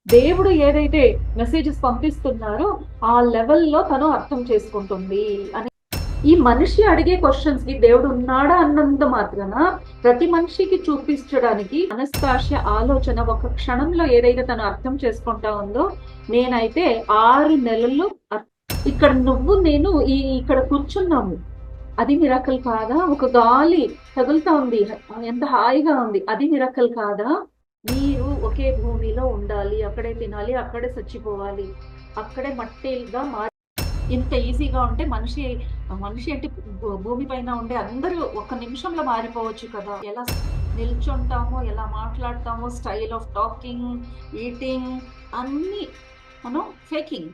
దేవుడు ఏదైతే మెసేజెస్ పంపిస్తున్నారో ఆ లెవెల్‌లో తను అర్థం చేసుకుంటుంది అని. ఈ మనిషి అడిగే క్వెషన్స్‌కి దేవుడు ఉన్నాడా అన్నంత మాత్రాన ప్రతి మనిషికి చూపించడానికి మనస్సాక్షి ఆలోచన ఒక క్షణంలో ఏదైతే తను అర్థం చేసుకుంటా ఉందో, నేనైతే 6 నెలలు ఇక్కడ నువ్వు నేను ఇక్కడ కూర్చున్నాము. అది మిరకల్ కాదా? ఒక గాలి తగులుతా ఉంది. ఎంత హాయిగా ఉంది. అది మిరకల్ కాదా? మీరు ఒకే భూమిలో ఉండాలి. అక్కడే తినాలి. అక్కడే చచ్చిపోవాలి. అక్కడే మట్టిగా ఇంత ఈజీగా ఉంటే మనిషి మనిషి అంటే భూమి పైన ఉండే అందరూ ఒక్క నిమిషంలో మారిపోవచ్చు కదా! ఎలా నిల్చుంటామో, ఎలా మాట్లాడతామో, స్టైల్ ఆఫ్ టాకింగ్, ఈటింగ్ అన్నీ మనం ఫేకింగ్.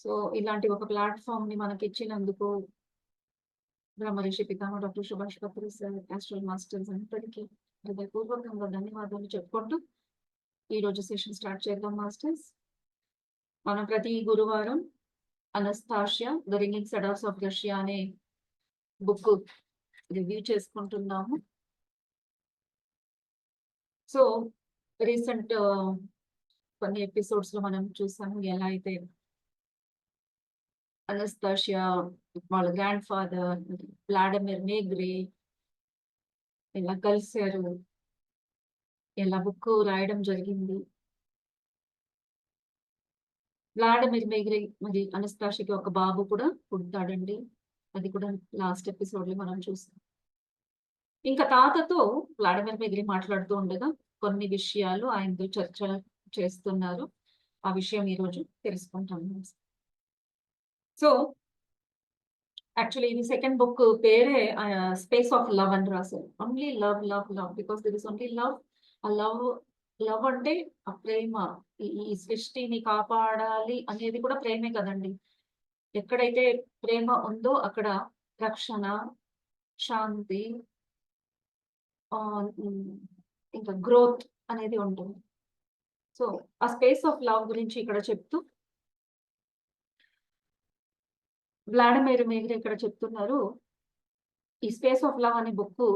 సో, ఇలాంటి ఒక ప్లాట్‌ఫార్మ్‌ని మనకిచ్చినందుకు బ్రహ్మర్షి పితామహ డాక్టర్ సుభాష్ పత్రి సార్, ఆస్ట్రల్ మాస్టర్స్ అందరికీ హృదయపూర్వకంగా ధన్యవాదాలు చెప్పుకుంటూ ఈరోజు సెషన్ స్టార్ట్ చేద్దాం మాస్టర్స్. మనం ప్రతి గురువారం Anastasia the ringing cedars of Russia అనే బుక్ రివ్యూ చేసుకుంటున్నాము. సో రీసెంట్ కొన్ని ఎపిసోడ్స్ లో మనం చూసాము ఎలా అయితే అనస్తాషియా వాళ్ళ గ్రాండ్ ఫాదర్ వ్లాడిమిర్ నేగ్రే ఎలా కలిశారు, ఎలా బుక్ రాయడం జరిగింది. వ్లాడిమిర్ నేగ్రే మరి అనస్తాషియాకి ఒక బాబు కూడా పుడతాడండి. అది కూడా లాస్ట్ ఎపిసోడ్ లో మనం చూసాం. ఇంకా తాతతో వ్లాడిమిర్ నేగ్రే మాట్లాడుతూ ఉండగా కొన్ని విషయాలు ఆయనతో చర్చ చేస్తున్నారు. ఆ విషయం ఈరోజు తెలుసుకుంటాము. సో యాక్చువల్లీ ఇది సెకండ్ బుక్ పేరే 'స్పేస్ ఆఫ్ లవ్' అని రాశారు. Only love, love, love because there is only love. ఆ లవ్, లవ్ అంటే ఆ ప్రేమ. ఈ ఈ సృష్టిని కాపాడాలి అనేది కూడా ప్రేమే కదండీ! ఎక్కడైతే ప్రేమ ఉందో అక్కడ రక్షణ, శాంతి, ఇంకా గ్రోత్ అనేది ఉంటుంది. సో, ఆ స్పేస్ ఆఫ్ లవ్ గురించి ఇక్కడ చెప్తూ వ్లాడిమిర్ నేగ్రే ఇక్కడ చెప్తున్నారు. ఈ 'స్పేస్ ఆఫ్ లవ్' అనే బుక్కు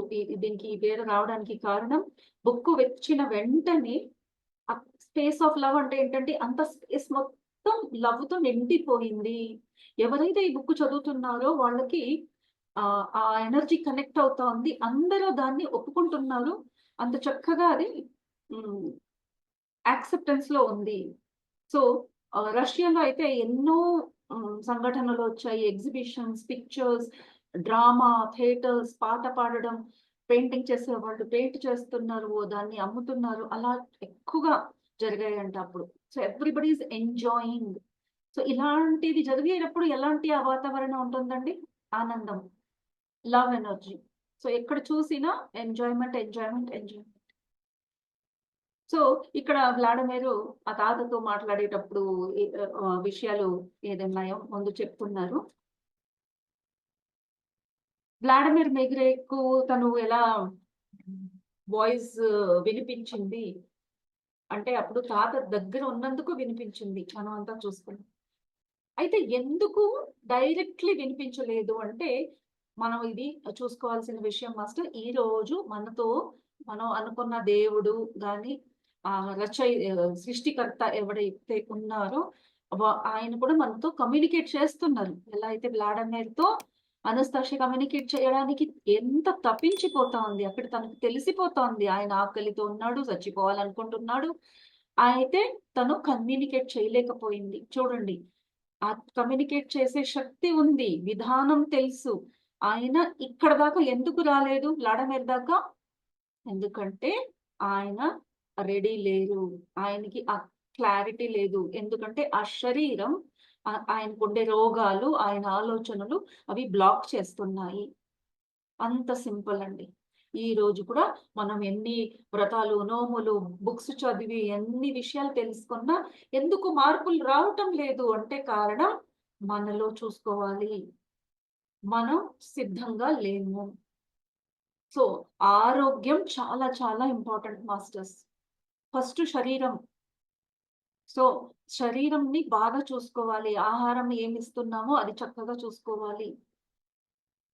దీనికి ఈ పేరు రావడానికి కారణం, బుక్కు వచ్చిన వెంటనే ఆ స్పేస్ ఆఫ్ లవ్ అంటే ఏంటంటే అంత స్పేస్ మొత్తం లవ్‌తో నిండిపోయింది. ఎవరైతే ఈ బుక్ చదువుతున్నారో వాళ్ళకి ఆ ఎనర్జీ కనెక్ట్ అవుతోంది. అందరూ దాన్ని ఒప్పుకుంటున్నారు. అంత చక్కగా అది హ్మ్. యాక్సెప్టెన్స్‌లో ఉంది. సో, రష్యాలో అయితే ఎన్నో సంఘటనలొచ్చాయి. ఎగ్జిబిషన్స్, పిక్చర్స్, డ్రామా, థియేటర్స్, పాట పాడడం, పెయింటింగ్ చేసేవాళ్ళు పెయింట్ చేస్తున్నారు. దాన్ని అమ్ముతున్నారు. అలా ఎక్కువగా జరిగాయంట అప్పుడు. So, everybody is enjoying. So, ఇలాంటిది జరిగేటప్పుడు ఎలాంటి ఆ వాతావరణం ఉంటుందండి? ఆనందం, లవ్ ఎనర్జీ. సో, ఎక్కడ చూసినా ఎంజాయ్‌మెంట్, ఎంజాయ్‌మెంట్, ఎంజాయ్‌మెంట్. సో, ఇక్కడ వ్లాడిమిరు ఆ తాతతో మాట్లాడేటప్పుడు విషయాలు ఏదున్నాయో ముందు చెప్తున్నారు. వ్లాడిమిర్ మెగ్రేకు తను ఎలా వాయిస్ వినిపించింది అంటే, అప్పుడు తాత దగ్గర ఉన్నందుకు వినిపించింది. మనం అంతా చూసుకున్నాం. అయితే ఎందుకు డైరెక్ట్‌లీ వినిపించలేదు అంటే, మనం ఇది చూసుకోవాల్సిన విషయం మాస్టర్. ఈరోజు మనతో మనం అనుకున్న దేవుడు గాని, సృష్టికర్త ఎవడైతే ఉన్నారో ఆయన కూడా మనతో కమ్యూనికేట్ చేస్తున్నారు. ఎలా అయితే వ్లాడిమిర్‌తో అనస్తాషియా కమ్యూనికేట్ చేయడానికి ఎంత తపించిపోతా ఉంది. అక్కడ తనకు తెలిసిపోతోంది. ఆయన ఆకలితో ఉన్నాడు, చచ్చిపోవాలనుకుంటున్నాడు. అయితే తను కమ్యూనికేట్ చేయలేకపోయింది. చూడండి. కమ్యూనికేట్ చేసే శక్తి ఉంది. విధానం తెలుసు. ఆయన ఇక్కడ దాకా ఎందుకు రాలేదు వ్లాడిమిర్ దాకా? ఎందుకంటే ఆయన రెడీ లేరు. ఆయనకి ఆ క్లారిటీ లేదు. ఎందుకంటే ఆ శరీరం ఆయనకుండే రోగాలు, ఆయన ఆలోచనలు అవి బ్లాక్ చేస్తున్నాయి. అంత సింపుల్ అండి. ఈ రోజు కూడా మనం ఎన్ని వ్రతాలు, నోములు, బుక్స్ చదివి ఎన్ని విషయాలు తెలుసుకున్నా ఎందుకు మార్పులు రావటం లేదు అంటే కారణం మనలో చూసుకోవాలి. మనం సిద్ధంగా లేము. సో, ఆరోగ్యం చాలా చాలా ఇంపార్టెంట్ మాస్టర్స్. ఫస్ట్ శరీరం. సో, శరీరంని బాగా చూసుకోవాలి. ఆహారం ఏమిస్తున్నామో అది చక్కగా చూసుకోవాలి.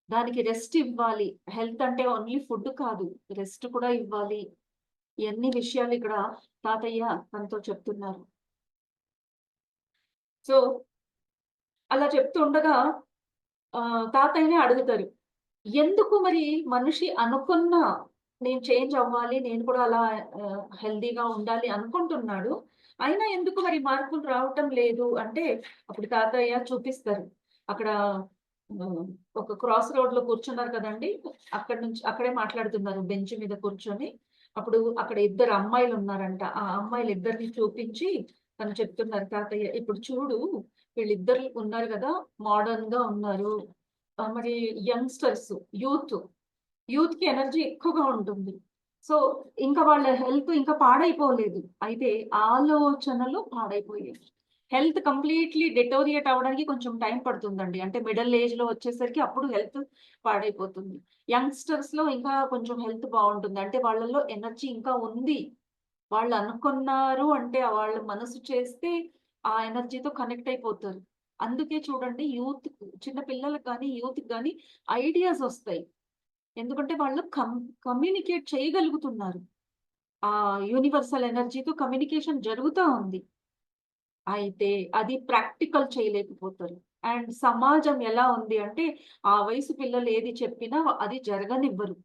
దానికి రెస్ట్ ఇవ్వాలి. హెల్త్ అంటే ఓన్లీ ఫుడ్ కాదు. రెస్ట్ కూడా ఇవ్వాలి. ఇయన్ని విషయాలు ఇక్కడ తాతయ్య తనతో చెప్తున్నారు. సో, అలా చెప్తూ ఉండగా తాతయ్యనే అడుగుతారు. ఎందుకు మరి మనిషి అనుకున్న నేను చేంజ్ అవ్వాలి, నేను కూడా అలా హెల్తీగా ఉండాలి అనుకుంటున్నాడు. అయినా ఎందుకు మరి మార్పులు రావటం లేదు అంటే, అప్పుడు తాతయ్య చూపిస్తారు. అక్కడ ఆహ్, ఒక క్రాస్ రోడ్‌లో కూర్చున్నారు కదండీ! అక్కడి నుంచి అక్కడే మాట్లాడుతున్నారు బెంచ్ మీద కూర్చొని. అప్పుడు అక్కడ ఇద్దరు అమ్మాయిలున్నారంట. ఆ అమ్మాయిలిద్దరిని చూపించి తను చెప్తున్నారు తాతయ్య, "ఇప్పుడు చూడు వీళ్ళిద్దరు ఉన్నారు గదా! మోడర్న్‌గా ఉన్నారు. మరి యంగ్‌స్టర్స్, యూత్, యూత్‌కి ఎనర్జీ ఎక్కువగా ఉంటుంది. సో, ఇంకా వాళ్ళ హెల్త్ ఇంకా పాడైపోలేదు. అయితే ఆలోచనలు పాడైపోయాయి. హెల్త్ కంప్లీట్‌లీ డెటోరియేట్ అవ్వడానికి కొంచెం టైం పడుతుందండి. అంటే మిడిల్ ఏజ్‌లో వచ్చేసరికి అప్పుడు హెల్త్ పాడైపోతుంది. యంగ్‌స్టర్స్‌లో ఇంకా కొంచెం హెల్త్ బావుంటుంది. అంటే వాళ్ళలో ఎనర్జీ ఇంకా ఉంది. వాళ్ళు అనుకున్నారు అంటే వాళ్ళ మనసు చేస్తే ఆ ఎనర్జీతో కనెక్ట్ అయిపోతారు. అందుకే చూడండి చిన్న పిల్లలకి గాని, యూత్‌కి గాని ఐడియాస్ ఒస్తాయి. ఎందుకంటే వాళ్ళు కమ్యూనికేట్ చేయగలుగుతున్నారు. ఆ యూనివర్సల్ ఎనర్జీతో కమ్యూనికేషన్ జరుగుతా ఉంది. అయితే అది ప్రాక్టికల్ చేయలేకపోతారు. అండ్ సమాజం ఎలా ఉంది అంటే, ఆ వయసు పిల్లలు ఏది చెప్పినా అది జరగనివ్వరు.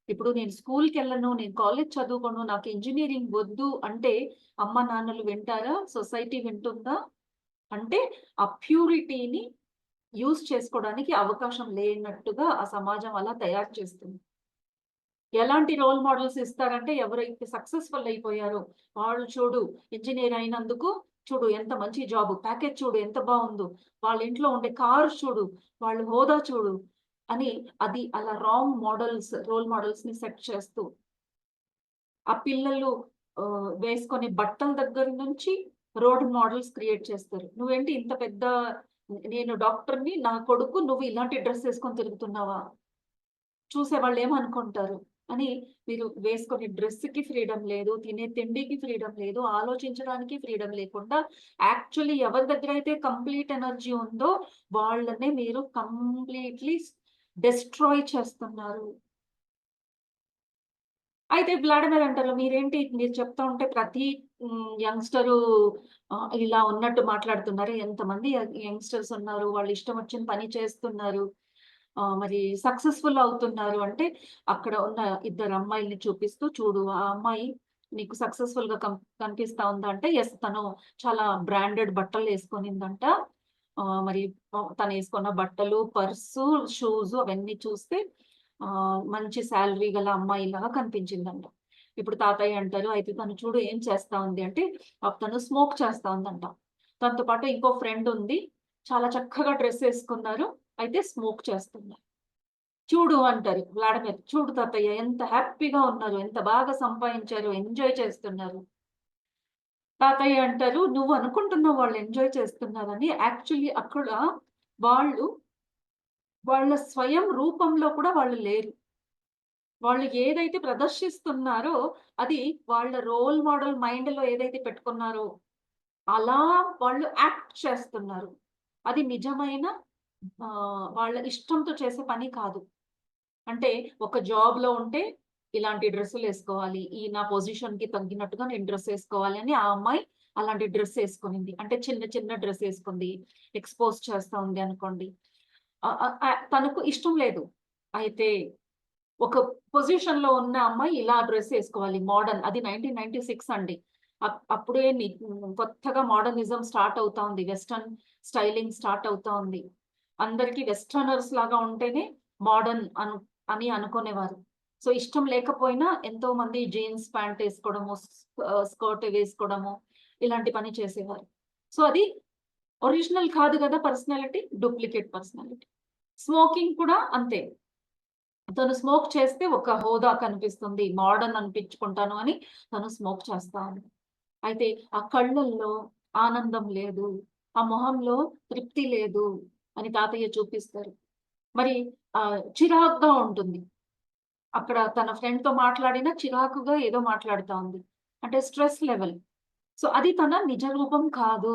ఇప్పుడు నేను స్కూల్‌కెళ్ళను, నేను కాలేజ్ చదువుకోను, నాకు ఇంజినీరింగ్ వద్దు అంటే, అమ్మ నాన్నలు వింటారా? సొసైటీ వింటుందా? అంటే ఆ ప్యూరిటీని యూజ్ చేసుకోవడానికి అవకాశం లేనట్టుగా ఆ సమాజం అలా తయారు చేస్తుంది. ఎలాంటి రోల్ మోడల్స్ ఇస్తారంటే ఎవరైతే సక్సెస్‌ఫుల్ అయిపోయారో, వాళ్ళు చూడు ఇంజినీర్ అయినందుకు చూడు ఎంత మంచి జాబు, ప్యాకేజ్ చూడు ఎంత బావుందో, వాళ్ళ ఇంట్లో ఉండే కారు చూడు, వాళ్ళు హోదా చూడు అని అది అలా రాంగ్ మోడల్స్, రోల్ మోడల్స్‌ని సెట్ చేస్తూ, ఆ పిల్లలు వేసుకునే బట్టల దగ్గర నుంచి రోల్ మోడల్స్ క్రియేట్ చేస్తారు. నువ్వేంటి ఇంత పెద్ద నేను డాక్టర్‌ని, నా కొడుకు నువ్వు ఇలాంటి డ్రెస్ ఏసుకొని తిరుగుతున్నావా? చూసేవాళ్ళేమనుకుంటారు అని మీరు వేసుకునే డ్రెస్‌కి ఫ్రీడమ్ లేదు. తినే తిండికి ఫ్రీడమ్ లేదు. ఆలోచించడానికి ఫ్రీడమ్ లేకుండా యాక్చువల్లీ ఎవరి దగ్గరైతే కంప్లీట్ ఎనర్జీ ఉందో వాళ్ళనే మీరు కంప్లీట్‌లీ డెస్ట్రాయ్ చేస్తున్నారు. అయితే వ్లాడిమిర్ అంటారు, మీరేంటి మీరు చెప్తా ఉంటే ప్రతి యంగ్‌స్టరు ఇలా ఉన్నట్టు మాట్లాడుతున్నారు. ఎంతమంది యంగ్‌స్టర్స్ ఉన్నారు. వాళ్ళు ఇష్టం వచ్చిన పని చేస్తున్నారు. మరి సక్సెస్‌ఫుల్ అవుతున్నారు అంటే, అక్కడ ఉన్న ఇద్దరు అమ్మాయిల్ని చూపిస్తూ, చూడు ఆ అమ్మాయి నీకు సక్సెస్‌ఫుల్‌గా కనిపిస్తా ఉందా అంటే, యెస్ తను చాలా బ్రాండెడ్ బట్టలేసుకొనిందంట. మరి తనేసుకున్న బట్టలు, పర్సు, షూసు అవన్నీ చూస్తే మంచి సాలరీ గల అమ్మాయిలాగా కనిపించిందంట. ఇప్పుడు తాతయ్య అంటారు, "అయితే తను చూడు ఏం చేస్తా ఉంది" అంటే, తను స్మోక్ చేస్తా ఉందంట. తనతో పాటు ఇంకో ఫ్రెండ్ ఉంది. చాలా చక్కగా డ్రెస్ ఏసుకున్నారు. అయితే స్మోక్ చేస్తున్నారు. చూడు అంటారు వ్లాడిమిర్. చూడు తాతయ్య ఎంత హ్యాపీగా ఉన్నారు. ఎంత బాగా సంపాదించారు. ఎంజాయ్ చేస్తున్నారు. తాతయ్య అంటారు, "నువ్వు అనుకుంటున్నావు వాళ్ళు ఎంజాయ్ చేస్తున్నారని. యాక్చువల్లీ అక్కడ వాళ్ళు వాళ్ళ స్వయం రూపంలో కూడా వాళ్ళు లేరు. వాళ్ళు ఏదైతే ప్రదర్శిస్తున్నారో అది వాళ్ళ రోల్ మోడల్ మైండ్‌లో ఏదైతే పెట్టుకున్నారో అలా వాళ్ళు యాక్ట్ చేస్తున్నారు. అది నిజమైన వాళ్ళ ఇష్టంతో చేసే పని కాదు. అంటే ఒక జాబ్‌లో ఉంటే ఇలాంటి డ్రెస్సులేసుకోవాలి. నా పొజిషన్‌కి తగ్గినట్టుగా నేను డ్రెస్ ఏసుకోవాలి అని ఆ అమ్మాయి అలాంటి డ్రెస్ ఏసుకునింది. అంటే చిన్న చిన్న డ్రెస్ ఏసుకుంది. ఎక్స్‌పోజ్ చేస్తా ఉంది అనుకోండి. తనకు ఇష్టం లేదు. అయితే ఒక పొజిషన్‌లో ఉన్న అమ్మాయి ఇలా డ్రెస్ ఏసుకోవాలి మోడర్న్. అది 1996 అండి. అప్పుడే కొత్తగా మోడర్నిజం స్టార్ట్ అవుతా ఉంది. వెస్టర్న్ స్టైలింగ్ స్టార్ట్ అవుతా ఉంది. అందరికి వెస్టర్నర్స్ లాగా ఉంటేనే మోడర్న్ అని అనుకునేవారు. సో, ఇష్టం లేకపోయినా ఎంతోమంది జీన్స్ ప్యాంట్ ఏసుకోవడము, స్కర్ట్ వేసుకోవడము, ఇలాంటి పని చేసేవారు. సో, అది ఒరిజినల్ కాదు గదా! పర్సనాలిటీ. Duplicate personality. స్మోకింగ్ కూడా అంతే. తను స్మోక్ చేస్తే ఒక హోదా కనిపిస్తుంది. మోడర్న్ అనిపించుకుంటాను అని తను స్మోక్ చేస్తా ఉంది. అయితే ఆ కళ్ళల్లో ఆనందం లేదు. ఆ మొహంలో తృప్తి లేదు అని తాతయ్య చూపిస్తారు. మరి చిరాకుగా ఉంటుంది. అక్కడ తన ఫ్రెండ్‌తో మాట్లాడినా చిరాకుగా ఏదో మాట్లాడుతా ఉంది. అంటే స్ట్రెస్ లెవెల్. సో, అది తన నిజ రూపం కాదు.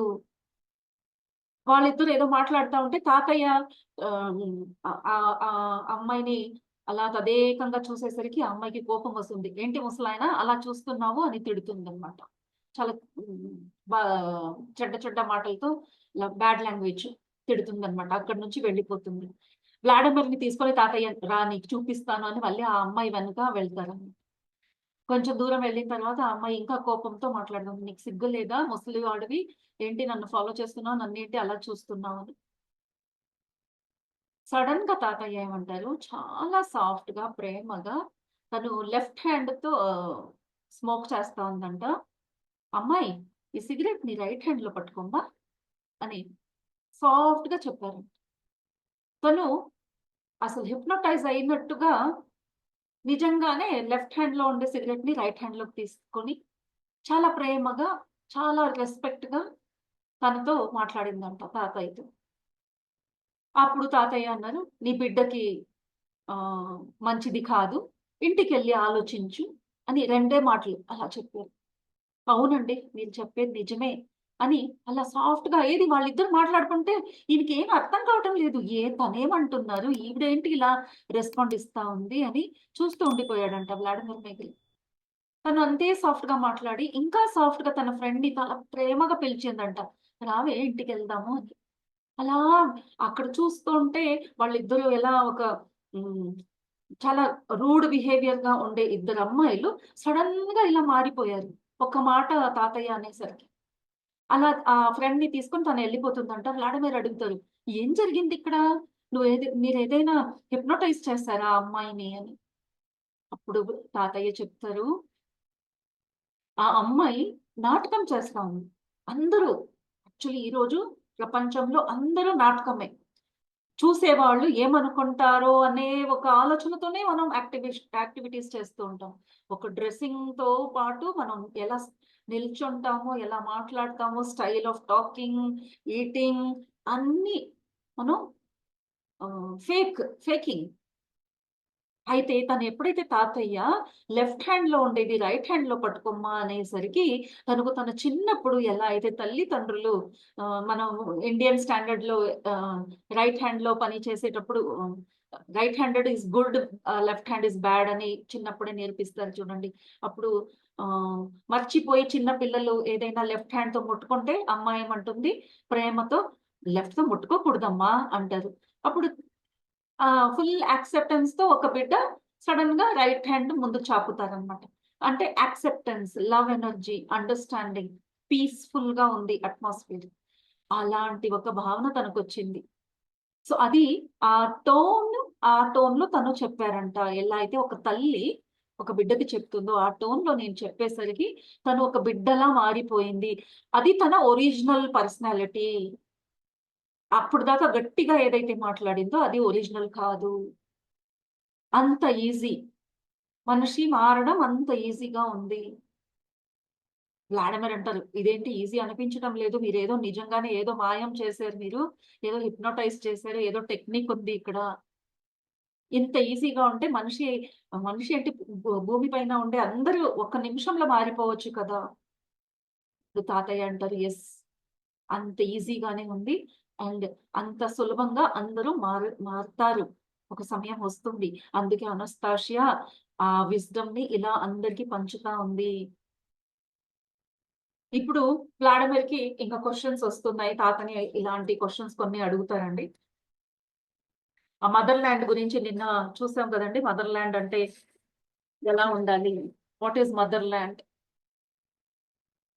వాళ్ళిద్దరు ఏదో మాట్లాడుతా ఉంటే తాతయ్య అమ్మాయిని అలా తదేకంగా చూసేసరికి ఆ అమ్మాయికి కోపం వస్తుంది. ఏంటి ముసలాయన అలా చూస్తున్నావు అని తిడుతుందనమాట. చాలా బా చెడ్డ చెడ్డ మాటలతో ఇలా బ్యాడ్ లాంగ్వేజ్ తిడుతుందనమాట. అక్కడి నుంచి వెళ్ళిపోతుంది. వ్లాడిమిర్‌ని తీసుకొని తాతయ్య రా నీకు చూపిస్తాను అని మళ్ళీ ఆ అమ్మాయి వెనక వెళ్తారనమాట. కొంచెం దూరం వెళ్ళిన తర్వాత ఆ అమ్మాయి ఇంకా కోపంతో మాట్లాడుతుంది. "నీకు సిగ్గు లేదా? ముసలివాడివి. ఏంటి నన్ను ఫాలో చేస్తున్నావు? నన్నేంటి అలా చూస్తున్నావు" అని. సడెన్‌గా తాతయ్య ఏమంటారు, చాలా సాఫ్ట్‌గా, ప్రేమగా తను లెఫ్ట్ హ్యాండ్‌తో స్మోక్ చేస్తా ఉందంట. "అమ్మాయి ఈ సిగరెట్ నీ రైట్ హ్యాండ్‌లో పట్టుకోమ్మా" అని సాఫ్ట్‌గా చెప్పారు. తను అసలు హిప్నోటైజ్ అయినట్టుగా నిజంగానే లెఫ్ట్ హ్యాండ్‌లో ఉండే సిగరెట్‌ని రైట్ హ్యాండ్‌లోకి తీసుకొని చాలా ప్రేమగా, చాలా రెస్పెక్ట్‌గా తనతో మాట్లాడిందంట తాతయ్యతో. అప్పుడు తాతయ్య అన్నారు, "నీ బిడ్డకి ఆహ్, మంచిది కాదు. ఇంటికెళ్ళి ఆలోచించు" అని రెండే మాటలు అలా చెప్పారు. అవునండి. మీరు చెప్పేది నిజమే అని అలా సాఫ్ట్‌గా ఏది వాళ్ళిద్దరు మాట్లాడుకుంటే ఈయనకేం అర్థం కావటం లేదు. తనేమంటున్నారు? ఈవిడేంటి ఇలా రెస్పాండ్ ఇస్తా ఉంది అని చూస్తూ ఉండిపోయాడంట వ్లాడిమిర్ మిగిల్. తను అంతే సాఫ్ట్‌గా మాట్లాడి, ఇంకా సాఫ్ట్‌గా తన ఫ్రెండ్‌ని చాలా ప్రేమగా పిలిచిందంట. "రావే ఇంటికెళ్దాము" అని. అలా అక్కడ చూస్తుంటే వాళ్ళిద్దరూ ఎలా ఒక హ్మ్. చాలా రూడ్ బిహేవియర్‌గా ఉండే ఇద్దరు అమ్మాయిలు సడెన్‌గా ఇలా మారిపోయారు. ఒక్క మాట తాతయ్య అనేసరికి. అలా ఆ ఫ్రెండ్‌ని తీసుకొని తను ఎళ్ళిపోతుందంట. వ్లాడిమిర్ అడుగుతారు, "ఏం జరిగిందిక్కడ? మీరేదైనా హిప్నోటైజ్ చేసారా ఆ అమ్మాయిని" అని. అప్పుడు తాతయ్య చెప్తారు, "ఆ అమ్మాయి నాటకం చేస్తా ఉంది. అందరూ యాక్చువల్లీ ఈరోజు ప్రపంచంలో అందరూ నాటకమే. చూసేవాళ్ళు ఏమనుకుంటారో అనే ఒక ఆలోచనతోనే మనం యాక్టివిటీస్ చేస్తూ ఉంటాం. ఒక డ్రెసింగ్‌తో పాటు మనం ఎలా నిల్చుంటామో, ఎలా మాట్లాడతామో, స్టైల్ ఆఫ్ టాకింగ్, ఈటింగ్ అన్నీ మనం ఫేకింగ్. అయితే తనెప్పుడైతే తాతయ్య లెఫ్ట్ హ్యాండ్‌లో ఉండేది రైట్ హ్యాండ్‌లో పట్టుకోమ్మా అనేసరికి, తన చిన్నప్పుడు ఎలా అయితే తల్లిదండ్రులు మనం ఇండియన్ స్టాండర్డ్‌లో రైట్ హ్యాండ్‌లో పని చేసేటప్పుడు right handed is good, left hand is bad అని చిన్నప్పుడే నేర్పిస్తారు చూడండి. అప్పుడు ఆహ్, మర్చిపోయి చిన్న పిల్లలు ఏదైనా లెఫ్ట్ హ్యాండ్‌తో ముట్టుకుంటే అమ్మ ఏమంటుంది ప్రేమతో, "లెఫ్ట్‌తో ముట్టుకోకూడదమ్మా" అంటారు. అప్పుడు ఆ! ఫుల్ యాక్సెప్టెన్స్‌తో ఒక బిడ్డ సడెన్‌గా రైట్ హ్యాండ్ ముందుకు చాపుతారనమాట. అంటే యాక్సెప్టెన్స్, లవ్ ఎనర్జీ, అండర్‌స్టాండింగ్, పీస్‌ఫుల్‌గా ఉంది అట్మాస్ఫియర్. అలాంటి ఒక భావన తనకొచ్చింది. సో, అది ఆ టోన్, ఆ టోన్‌లో తను చెప్పారంట. ఎలా అయితే ఒక తల్లి ఒక బిడ్డకి చెప్తుందో, ఆ టోన్‌లో నేను చెప్పేసరికి తను ఒక బిడ్డలా మారిపోయింది. అది తన ఒరిజినల్ పర్సనాలిటీ. అప్పటిదాకా గట్టిగా ఏదైతే మాట్లాడిందో అది ఒరిజినల్ కాదు. అంత ఈజీ. మనిషి మారడం అంత ఈజీగా ఉంది. వ్లాడిమిర్ అంటారు, "ఇదేంటి ఈజీ అనిపించడం లేదు. మీరేదో నిజంగానే ఏదో మాయం చేశారు మీరు. ఏదో హిప్నోటైజ్ చేశారు. ఏదో టెక్నిక్ ఉంది ఇక్కడ. ఇంత ఈజీగా ఉంటే మనిషి ఏంటి భూమి పైన ఉండే అందరూ ఒక్క నిమిషంలో మారిపోవచ్చు కదా!" ఇప్పుడు తాతయ్య అంటారు, "యెస్. అంత ఈజీగానే ఉంది. అండ్ అంత సులభంగా అందరూ మారతారు. ఒక సమయం వస్తుంది. అందుకే అనస్తాషియా ఆ విజ్డమ్‌ని ఇలా అందరికి పంచుతా ఉంది." ఇప్పుడు వ్లాడిమిర్‌కి ఇంకా క్వెషన్స్ వస్తున్నాయి. తాతని ఇలాంటి క్వెషన్స్ కొన్ని అడుగుతారండి. ఆ మదర్ ల్యాండ్ గురించి నిన్న చూసాం కదండీ! మదర్ ల్యాండ్ అంటే ఎలా ఉండాలి? What is mother land?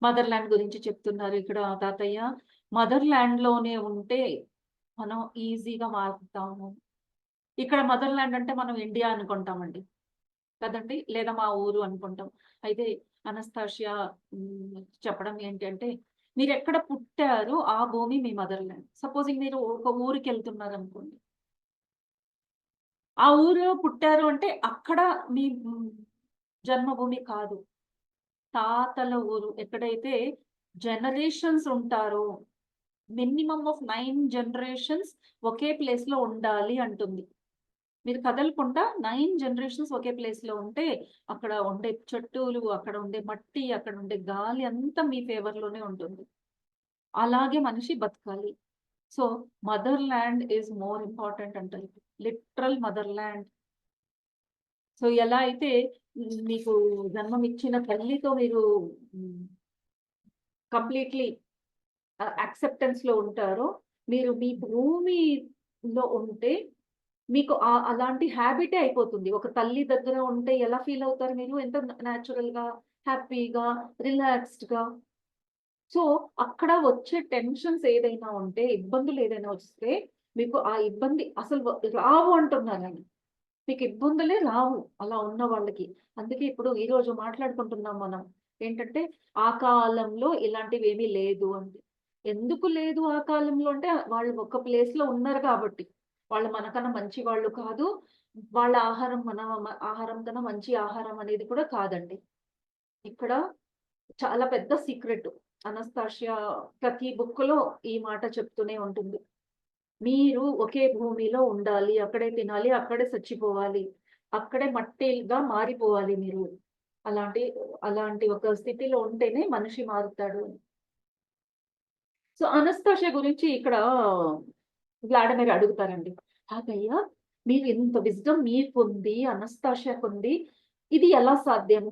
Mother land గురించి చెప్తున్నారు ఇక్కడ తాతయ్య. మదర్ ల్యాండ్‌లోనే ఉంటే మనం ఈజీగా మారుతాము. ఇక్కడ మదర్ ల్యాండ్ అంటే మనం ఇండియా అనుకుంటామండి. కదండీ! లేదా మా ఊరు అనుకుంటాం. అయితే అనస్తాషియా చెప్పడం ఏంటంటే, మీరెక్కడ పుట్టారో ఆ భూమి మీ మదర్ ల్యాండ్. సపోజింగ్ మీరు ఒక ఊరికెళ్తున్నారనుకోండి. ఆ ఊరులో పుట్టారు అంటే అక్కడ మీ జన్మభూమి కాదు. తాతల ఊరు. ఎక్కడైతే జనరేషన్స్ ఉంటారో, మినిమమ్ ఆఫ్ 9 జనరేషన్స్ ఒకే ప్లేస్‌లో ఉండాలి అంటుంది. మీరు కదలకుండా 9 జనరేషన్స్ ఒకే ప్లేస్‌లో ఉంటే, అక్కడ ఉండే చెట్టులు, అక్కడ ఉండే మట్టి, అక్కడ ఉండే గాలి అంతా మీ ఫేవర్‌లోనే ఉంటుంది. అలాగే మనిషి బతకాలి. So mother land is more important అంటారు, లిటరల్ మదర్ ల్యాండ్. సో ఎలా అయితే మీకు జన్మం ఇచ్చిన తల్లితో మీరు కంప్లీట్లీ యాక్సెప్టెన్స్ లో ఉంటారో, మీరు మీ భూమిలో ఉంటే మీకు అలాంటి హ్యాబిటే అయిపోతుంది. ఒక తల్లి దగ్గర ఉంటే ఎలా ఫీల్ అవుతారు మీరు? ఎంత న్యాచురల్ గా, హ్యాపీగా, రిలాక్స్డ్ గా. సో అక్కడ వచ్చే టెన్షన్స్ ఏదైనా ఉంటే, ఇబ్బందులు ఏదైనా వస్తే, మీకు ఆ ఇబ్బంది అసలు రావు అంటున్నాను నేను. మీకు ఇబ్బందులే రావు అలా ఉన్న వాళ్ళకి. అందుకే ఇప్పుడు ఈ రోజు మాట్లాడుకుంటున్నాం మనం. ఏంటంటే ఆ కాలంలో ఇలాంటివి ఏమీ లేదు అంటే. ఎందుకు లేదు ఆ కాలంలో అంటే, వాళ్ళు ఒక ప్లేస్ లో ఉన్నారు కాబట్టి. వాళ్ళు మనకన్నా మంచి వాళ్ళు కాదు. వాళ్ళ ఆహారం మన ఆహారం కన్నా మంచి ఆహారం అనేది కూడా కాదండి. ఇక్కడ చాలా పెద్ద సీక్రెట్. అనస్తాషియా ప్రతి బుక్‌లో ఈ మాట చెప్తూనే ఉంటుంది. మీరు ఒకే భూమిలో ఉండాలి. అక్కడే తినాలి. అక్కడే చచ్చిపోవాలి. అక్కడే మట్టిగా మారిపోవాలి మీరు. అలాంటి అలాంటి ఒక స్థితిలో ఉంటేనే మనిషి మారుతాడు. సో, అనస్తాషియా గురించి ఇక్కడ వ్లాడిమిర్ అడుగుతారండి. తాతయ్య, మీరు ఇంత విజ్డమ్ మీకుంది, అనస్తాషియాకుంది. ఇది ఎలా సాధ్యం?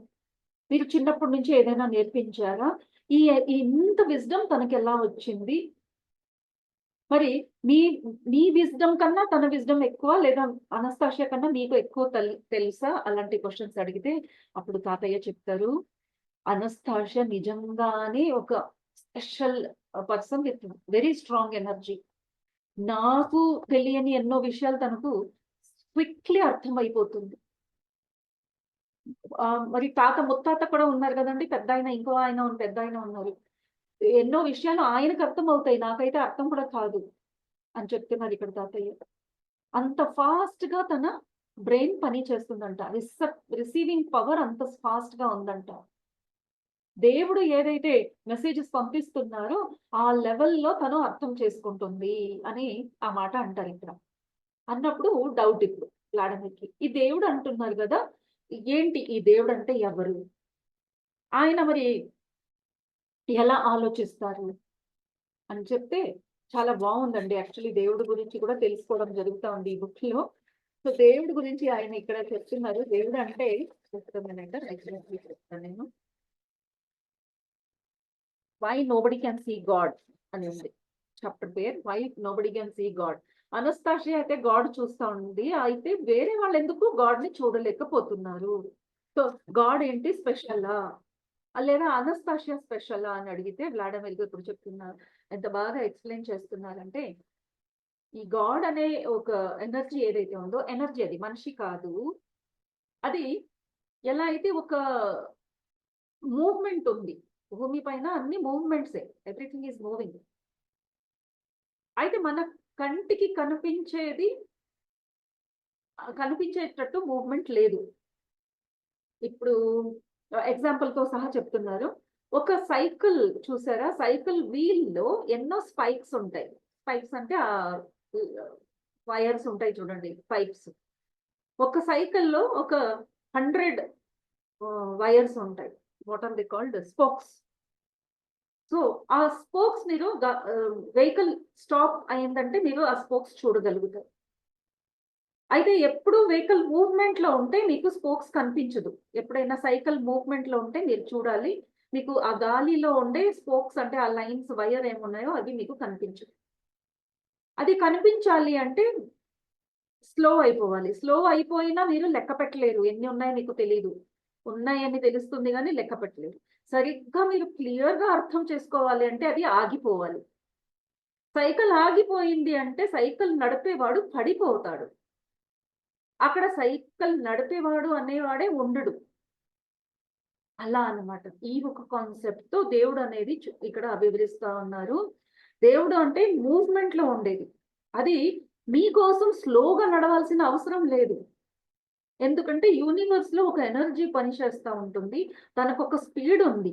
మీరు చిన్నప్పటి నుంచి ఏదైనా నేర్పించారా? ఈ ఇంత విజ్డమ్ తనకెలా వచ్చింది? మరి మీ మీ విజ్డమ్ కన్నా తన విజ్డమ్ ఎక్కువ, లేదా అనస్తాషియా కన్నా మీకు ఎక్కువ తెలుసా? అలాంటి క్వెషన్స్ అడిగితే అప్పుడు తాతయ్య చెప్తారు, అనస్తాషియా నిజంగానే ఒక special person with very strong energy. నాకు తెలియని ఎన్నో విషయాలు తనకు క్విక్‌లీ అర్థమైపోతుంది. మరి తాత ముత్తాత కూడా ఉన్నారు గదండీ! పెద్దాయన, ఇంకో ఆయన పెద్దాయన ఉన్నారు. ఎన్నో విషయాలు ఆయనకు అర్థమవుతాయి. నాకైతే అర్థం కూడా కాదు అని చెప్తున్నారు ఇక్కడ తాతయ్య. అంత ఫాస్ట్‌గా తన బ్రెయిన్ పని చేస్తుందంట. రిసీవింగ్ పవర్ అంత ఫాస్ట్‌గా ఉందంట. దేవుడు ఏదైతే మెసేజెస్ పంపిస్తున్నారో, ఆ లెవెల్‌లో తను అర్థం చేసుకుంటుంది అని ఆ మాట అంటారిక్కడ. అన్నప్పుడు డౌట్ ఇప్పుడు వ్లాడిమిర్‌కి. ఈ దేవుడు అంటున్నారు గదా! ఏంటి ఈ దేవుడంటే ఎవరు? ఆయన మరి ఎలా ఆలోచిస్తారు? అని చెప్తే చాలా బావుందండి. యాక్చువల్లీ దేవుడి గురించి కూడా తెలుసుకోవడం జరుగుతా ఉంది ఈ బుక్‌లో. సో, దేవుడి గురించి ఆయన ఇక్కడ చెప్తున్నారు. దేవుడు అంటే ఒక్క మినిట్ ఎగ్జాక్ట్‌లీ చెప్తాను నేను. Why nobody can see God అని ఉంది. చాప్టర్ పేరు why nobody can see God. Anastasia అయితే గాడ్ చూస్తా ఉంది. అయితే వేరే వాళ్ళెందుకు గాడ్‌ని చూడలేకపోతున్నారు. సో, గాడ్ ఏంటి స్పెషలా? లేదా అనస్తాషియా స్పెషలా అని అడిగితే వ్లాడిమిర్ ఇప్పుడు చెప్తున్నారు. ఎంత బాగా ఎక్స్‌ప్లెయిన్ చేస్తున్నారంటే, ఈ గాడ్ అనే ఒక ఎనర్జీ ఏదైతే ఉందో, ఎనర్జీ అది మనిషి కాదు. అది ఎలా అయితే ఒక మూవ్‌మెంట్ ఉంది. భూమి పైన అన్ని మూవ్‌మెంట్సే. Everything is moving. అయితే మన కంటికి కనిపించేటట్టు మూవ్‌మెంట్ లేదు. ఇప్పుడు ఎగ్జాంపుల్‌తో సహా చెప్తున్నారు. ఒక సైకిల్ చూసారా? సైకిల్ వీల్‌లో ఎన్నో స్పైక్స్ ఉంటాయి. స్పైక్స్ అంటే వైర్స్ ఉంటాయి చూడండి, పైప్స్. ఒక సైకిల్‌లో ఒక 100 వైర్స్ ఉంటాయి. What are they called? Spokes. So, ఆ స్పోక్స్ మీరు వెహికల్ స్టాప్ అయిందంటే మీరు ఆ స్పోక్స్ చూడగలుగుతారు. అయితే ఎప్పుడు వెహికల్ మూవ్‌మెంట్‌లో ఉంటే మీకు స్పోక్స్ కనిపించదు. ఎప్పుడైనా సైకిల్ మూవ్‌మెంట్‌లో ఉంటే మీరు చూడాలి. మీకు ఆ గాలిలో ఉండే స్పోక్స్ అంటే ఆ లైన్స్ వైర్ ఏమున్నాయో అవి మీకు కనిపించవు. అది కనిపించాలి అంటే స్లో అయిపోవాలి. స్లో అయిపోయినా మీరు లెక్క పెట్టలేరు. ఎన్ని ఉన్నాయో మీకు తెలీదు. ఉన్నాయని తెలుస్తుంది గానీ లెక్క పెట్టలేరు. సరిగ్గా మీరు క్లియర్‌గా అర్థం చేసుకోవాలి అంటే అది ఆగిపోవాలి. సైకిల్ ఆగిపోయింది అంటే సైకిల్ నడిపేవాడు పడిపోతాడు. అక్కడ సైకిల్ నడిపేవాడు అనేవాడే ఉండడు. అలా అన్నమాట. ఈ ఒక కాన్సెప్ట్‌తో దేవుడనేది ఇక్కడ వివరిస్తా ఉన్నారు. దేవుడు అంటే మూవ్‌మెంట్‌లో ఉండేది. అది మీకోసం స్లోగా నడవాల్సిన అవసరం లేదు. ఎందుకంటే యూనివర్స్‌లో ఒక ఎనర్జీ పనిచేస్తా ఉంటుంది. తనకొక స్పీడ్ ఉంది.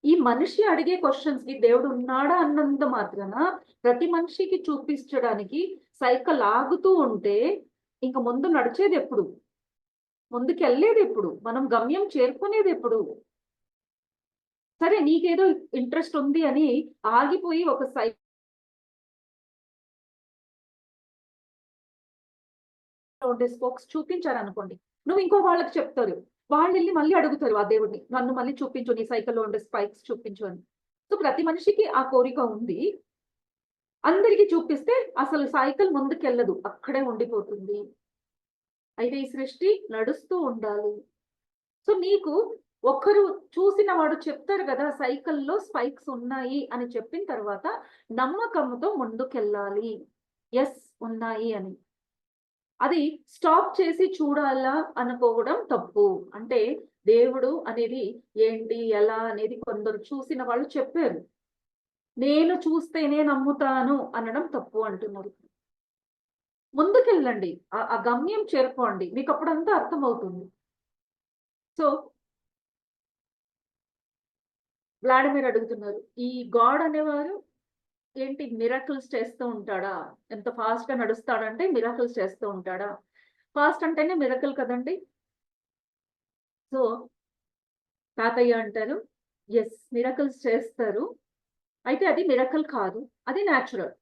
ఈ మనిషి అడిగే క్వెషన్స్‌కి దేవుడు ఉన్నాడా అన్నంత మాత్రాన ప్రతి మనిషికి చూపించడానికి సైకిల్ ఆగుతూ ఉంటే ఇంక ముందు నడిచేదెప్పుడు? ముందుకెళ్ళేదెప్పుడు? మనం గమ్యం చేరుకునేదెప్పుడు? సరే నీకేదో ఇంట్రెస్ట్ ఉంది అని ఆగిపోయి ఒక ఉండే స్పోక్స్ చూపించారనుకోండి, నువ్వు ఇంకో వాళ్ళకి చెప్తారు. వాళ్ళు వెళ్ళి మళ్ళీ అడుగుతారు ఆ దేవుడిని, నన్ను మళ్ళీ చూపించు, నీ సైకిల్లో ఉండే స్పైక్స్ చూపించు అని. సో ప్రతి మనిషికి ఆ కోరిక ఉంది. అందరికి చూపిస్తే అసలు సైకిల్ ముందుకెళ్ళదు, అక్కడే ఉండిపోతుంది. అయితే ఈ సృష్టి నడుస్తూ ఉండాలి. సో నీకు ఒకరు చూసిన వాడు చెప్తారు కదా, సైకిల్లో స్పైక్స్ ఉన్నాయి అని చెప్పిన తర్వాత నమ్మకంతో ముందుకెళ్ళాలి. ఎస్ ఉన్నాయి అని. అది స్టాప్ చేసి చూడాలా అనుకోవడం తప్పు. అంటే దేవుడు అనేది ఏంటి, ఎలా అనేది కొందరు చూసిన వాళ్ళు చెప్పారు. నేను చూస్తేనే నమ్ముతాను అనడం తప్పు అంటున్నారు. ముందుకెళ్ళండి, ఆ గమ్యం చేరుకోండి, మీకు అప్పుడంతా అర్థమవుతుంది. సో వ్లాడిమిర్ అడుగుతున్నారు, ఈ గాడ్ అనేవారు ఏంటి మిరాకిల్స్ చేస్తూ ఉంటాడా? ఎంత ఫాస్ట్ గా నడుస్తాడంటే మిరాకిల్స్ చేస్తూ ఉంటాడా? ఫాస్ట్ అంటేనే మిరకల్ కదండి. సో తాతయ్య అంటారు, ఎస్ మిరకల్స్ చేస్తారు. అయితే అది మిరకల్ కాదు, అది న్యాచురల్.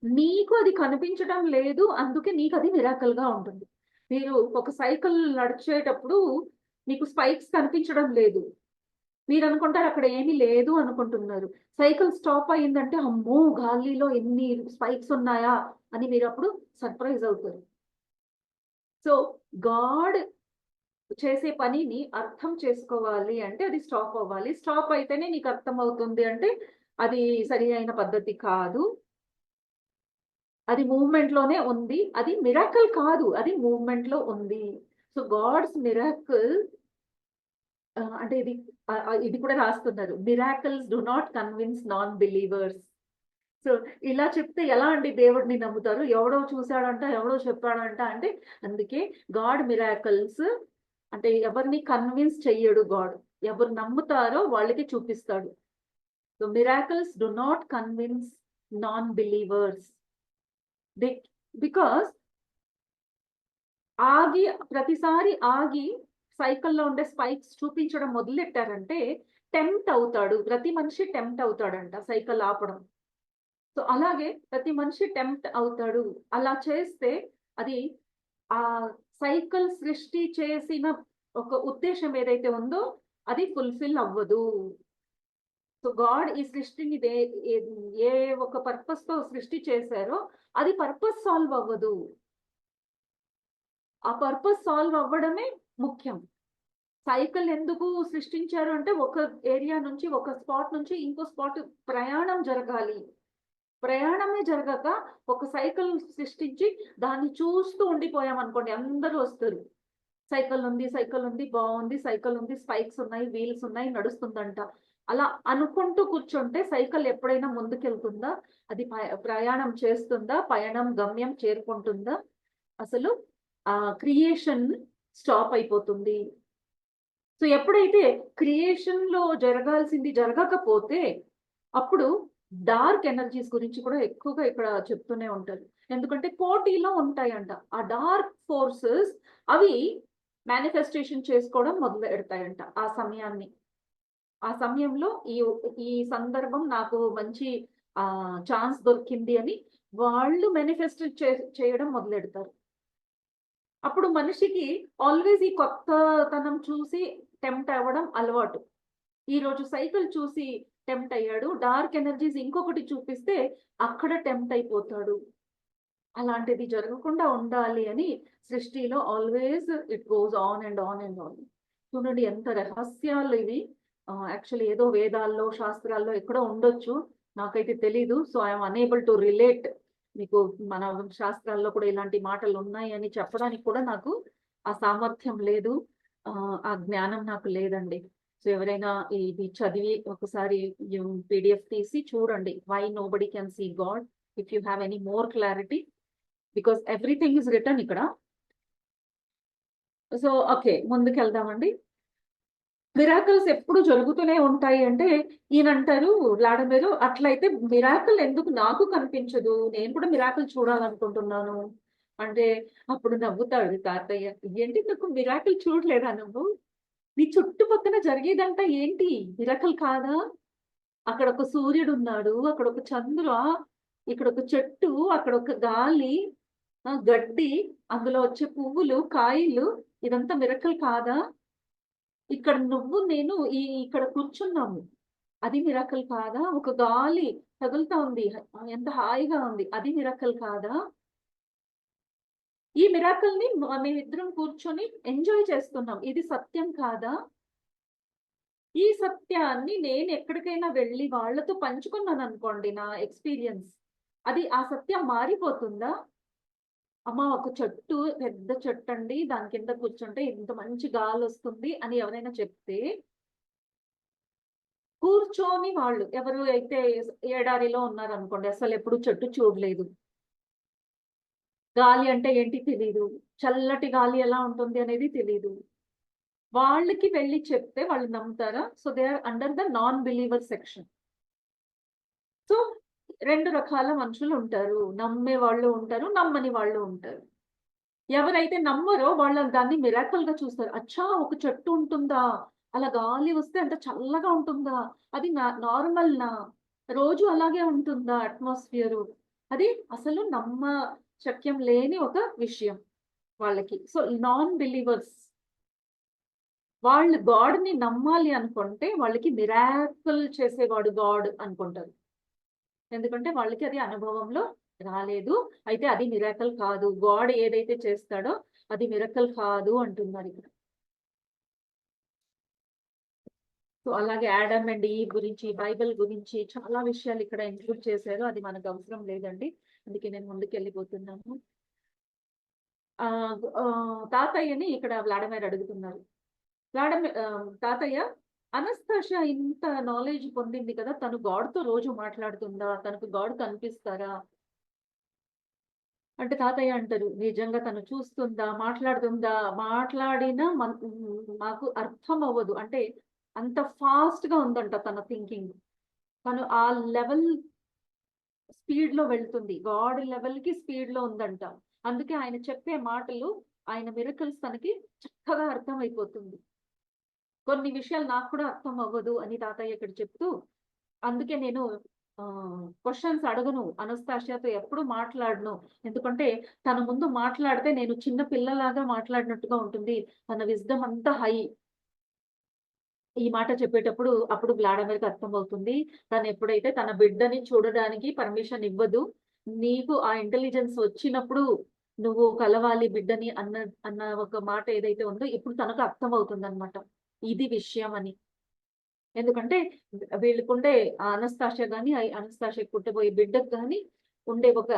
నీకు అది కనిపించడం లేదు, అందుకే నీకు అది మిరాకల్ గా ఉంటుంది. మీరు ఒక సైకిల్ నడిచేటప్పుడు మీకు స్పైక్స్ కనిపించడం లేదు, మీరు అనుకుంటారు అక్కడ ఏమీ లేదు అనుకుంటున్నారు. సైకిల్ స్టాప్ అయిందంటే అమ్మో గాలిలో ఎన్ని స్పైక్స్ ఉన్నాయా అని మీరు అప్పుడు సర్ప్రైజ్ అవుతారు. సో గాడ్ చేసే పనిని అర్థం చేసుకోవాలి అంటే అది స్టాప్ అవ్వాలి. స్టాప్ అయితేనే నీకు అర్థం అవుతుంది అంటే అది సరి అయిన పద్ధతి కాదు. అది మూవ్‌మెంట్ లోనే ఉంది. అది మిరాకిల్ కాదు, అది మూవ్‌మెంట్ లో ఉంది. సో గాడ్స్ మిరాకిల్ అంటే ఇది కూడా రాస్తున్నారు. Miracles do not convince non believers. So ఇలా చెప్తే ఎలా అండి దేవుడిని నమ్ముతారు? ఎవడో చూసాడంట, ఎవడో చెప్పాడంట అంటే అందుకే గాడ్ మిరాకిల్స్ అంటే ఎవరిని కన్విన్స్ చెయ్యడు గాడ్. ఎవరు నమ్ముతారో వాళ్ళకి చూపిస్తాడు. So miracles do not convince non believers. Because ప్రతిసారి ఆగి సైకిల్లో ఉండే స్పైక్స్ చూపించడం మొదలెట్టారంటే టెంప్ట్ అవుతాడు. ప్రతి మనిషి టెంప్ట్ అవుతాడంట సైకిల్ ఆపడం. సో అలాగే ప్రతి మనిషి టెంప్ట్ అవుతాడు. అలా చేస్తే అది ఆ సైకిల్ సృష్టి చేసిన ఒక ఉద్దేశం ఏదైతే ఉందో అది ఫుల్ఫిల్ అవ్వదు. సో గాడ్ ఈ సృష్టిని ఏ ఒక పర్పస్ తో సృష్టి చేశారో అది పర్పస్ సాల్వ్ అవ్వదు. ఆ పర్పస్ సాల్వ్ అవ్వడమే ముఖ్యం. సైకిల్ ఎందుకు సృష్టించారు అంటే ఒక ఏరియా నుంచి, ఒక స్పాట్ నుంచి ఇంకో స్పాట్ ప్రయాణం జరగాలి. ప్రయాణమే జరగక ఒక సైకిల్ సృష్టించి దాన్ని చూస్తూ ఉండిపోయాం అనుకోండి, అందరూ వస్తారు. సైకిల్ ఉంది బాగుంది, సైకిల్ ఉంది, స్పైక్స్ ఉన్నాయి, వీల్స్ ఉన్నాయి, నడుస్తుందంట. అలా అనుకుంటూ కూర్చుంటే సైకిల్ ఎప్పుడైనా ముందుకెళ్తుందా? అది ప్రయాణం చేస్తుందా? పయనం గమ్యం చేరుకుంటుందా? అసలు క్రియేషన్ స్టాప్ అయిపోతుంది. సో ఎప్పుడైతే క్రియేషన్ లో జరగాల్సింది జరగకపోతే అప్పుడు డార్క్ ఎనర్జీస్ గురించి కూడా ఎక్కువగా ఇక్కడ చెప్తూనే ఉంటారు. ఎందుకంటే పోటీలో ఉంటాయంట ఆ డార్క్ ఫోర్సెస్. అవి మేనిఫెస్టేషన్ చేసుకోవడం మొదలు పెడతాయంట ఆ సమయంలో ఈ సందర్భం నాకు మంచి ఛాన్స్ దొరికింది అని వాళ్ళు మేనిఫెస్ట్ చేయడం మొదలెడతారు. అప్పుడు మనిషికి ఆల్వేస్ ఈ కొత్తతనం చూసి టెంప్ట్ అవ్వడం అలవాటు. ఈ రోజు సైకిల్ చూసి టెంప్ట్ అయ్యాడు, డార్క్ ఎనర్జీస్ ఇంకొకటి చూపిస్తే అక్కడ టెంప్ట్ అయిపోతాడు. అలాంటిది జరగకుండా ఉండాలి అని సృష్టిలో always it goes on and on and on. చూడండి ఎంత రహస్యాలు ఇవి. యాక్చువల్లీ ఏదో వేదాల్లో శాస్త్రాల్లో ఎక్కడో ఉండొచ్చు, నాకైతే తెలీదు. So I'm unable to relate. మీకు మన శాస్త్రాల్లో కూడా ఇలాంటి మాటలు ఉన్నాయి అని చెప్పడానికి కూడా నాకు ఆ సామర్థ్యం లేదు, ఆ జ్ఞానం నాకు లేదండి. సో ఎవరైనా ఇది చదివి ఒకసారి PDF తీసి చూడండి, why nobody can see God, if you have any more clarity, because everything is return ఇక్కడ. సో ఓకే, ముందుకెళ్దామండి. మిరాకిల్స్ ఎప్పుడు జరుగుతూనే ఉంటాయి అంటే ఈయన అంటారు వ్లాడిమిర్, అట్లయితే మిరాకిల్ ఎందుకు నాకు కనిపించదు, నేను కూడా మిరాకిల్ చూడాలనుకుంటున్నాను అంటే అప్పుడు నవ్వుతాడు తాతయ్య. ఏంటి నువ్వు మిరాకిల్ చూడలేదా? నువ్వు నీ చుట్టుపక్కన జరిగేదంతా ఏంటి మిరాకిల్ కాదా? అక్కడ ఒక సూర్యుడు ఉన్నాడు, అక్కడ ఒక చంద్ర, ఇక్కడ ఒక చెట్టు, అక్కడ ఒక గాలి, గడ్డి, అందులో వచ్చే పువ్వులు, కాయలు, ఇదంతా మిరకల్ కాదా? ఇక్కడ నువ్వు నేను ఇక్కడ కూర్చున్నాము. అది మిరకల్ కాదా? ఒక గాలి తగులుతా ఉంది. ఎంత హాయిగా ఉంది. అది మిరకల్ కాదా? ఈ మిరాకిల్‌ని మేమిద్దరం కూర్చొని ఎంజాయ్ చేస్తున్నాం. ఇది సత్యం కాదా? ఈ సత్యాన్ని నేను ఎక్కడికైనా వెళ్లి వాళ్ళతో పంచుకున్నాననుకోండి నా ఎక్స్‌పీరియన్స్. ఆ సత్యం మారిపోతుందా? అమ్మ ఒక చెట్టు, పెద్ద చెట్టండి. దాని కింద కూర్చుంటే ఇంత మంచి గాలొస్తుంది అని ఎవరైనా చెప్తే, కూర్చొని వాళ్ళు ఎవరు అయితే ఎడారిలో ఉన్నారనుకోండి. అసలెప్పుడు చెట్టు చూడలేదు. గాలి అంటే ఏంటి తెలీదు. చల్లటి గాలి ఎలా ఉంటుంది అనేది తెలీదు. వాళ్ళకి వెళ్లి చెప్తే వాళ్ళు నమ్ముతారా? So, they are under the non believer section. So, 2 రకాల మనుషులుంటారు. నమ్మే వాళ్ళు ఉంటారు. నమ్మని వాళ్ళు ఉంటారు. ఎవరైతే నమ్మరో వాళ్ళు దాన్ని మిరాకిల్‌గా చూస్తారు. అచ్చా! ఒక చెట్టు ఉంటుందా? అలా గాలి వస్తే అంత చల్లగా ఉంటుందా? అది నార్మల్‌నా? రోజు అలాగే ఉంటుందా అట్మాస్ఫియరు? అది అసలు శక్యం లేని ఒక విషయం వాళ్ళకి. సో, నాన్ బిలీవర్స్ వాళ్ళు గాడ్‌ని నమ్మాలి అనుకుంటే వాళ్ళకి మిరాకిల్ చేసేవాడు గాడ్ అనుకుంటారు. ఎందుకంటే వాళ్ళకి అది అనుభవంలో రాలేదు. అయితే అది మిరాకిల్ కాదు. గాడ్ ఏదైతే చేస్తాడో అది మిరాకిల్ కాదు అంటున్నారిక్కడ. సో, అలాగే ఆడమ్ అండ్ ఈవ్ గురించి, బైబిల్ గురించి చాలా విషయాలు ఇక్కడ ఇంక్లూడ్ చేశారు. అది మనకు అవసరం లేదండి. అందుకే నేను ముందుకెళ్ళిపోతున్నాను. తాతయ్యని ఇక్కడ వ్లాడిమిర్ అడుగుతున్నారు. తాతయ్య అనస్తాషియా ఇంత నాలెడ్జ్ పొందింది కదా! తను గాడ్‌తో రోజు మాట్లాడుతుందా? తనకు గాడ్ కనిపిస్తారా? అంటే తాతయ్య అంటారు, "నిజంగా తను చూస్తుందా? మాట్లాడుతుందా? మాట్లాడినా మాకు అర్థం అవ్వదు." అంటే అంత ఫాస్ట్‌గా ఉందంట తన థింకింగ్. తను ఆ లెవెల్ స్పీడ్‌లో వెళ్తుంది. గాడ్ లెవెల్‌కి స్పీడ్‌లో ఉందంట. అందుకే ఆయన చెప్పే మాటలు, ఆయన మిరకిల్స్ తనకి చక్కగా అర్థమైపోతుంది. కొన్ని విషయాలు నాకు కూడా అర్థం అవ్వదు అని తాతయ్య ఇక్కడ చెప్తూ, అందుకే నేను క్వెషన్స్ అడగను. అనస్తాషియాతో ఎప్పుడు మాట్లాడను. ఎందుకంటే తన ముందు మాట్లాడితే నేను చిన్న పిల్లలాగా మాట్లాడినట్టుగా ఉంటుంది. తన విజ్డమ్ అంతా హై. ఈ మాట చెప్పేటప్పుడు అప్పుడు వ్లాడిమిర్‌కి అర్థమవుతుంది. తను ఎప్పుడైతే తన బిడ్డని చూడడానికి పర్మిషన్ ఇవ్వదు. నీకు ఆ ఇంటెలిజెన్స్ వచ్చినప్పుడు నువ్వు కలవాలి బిడ్డని అన్న ఒక మాట ఏదైతే ఉందో ఇప్పుడు తనకు అర్థమవుతుందన్నమాట. ఇది విషయం అని. ఎందుకంటే వీళ్ళకుండే అనస్తాషియా గాని, అనస్తాషియాకి పుట్టబోయే బిడ్డకి గాని ఉండే ఒక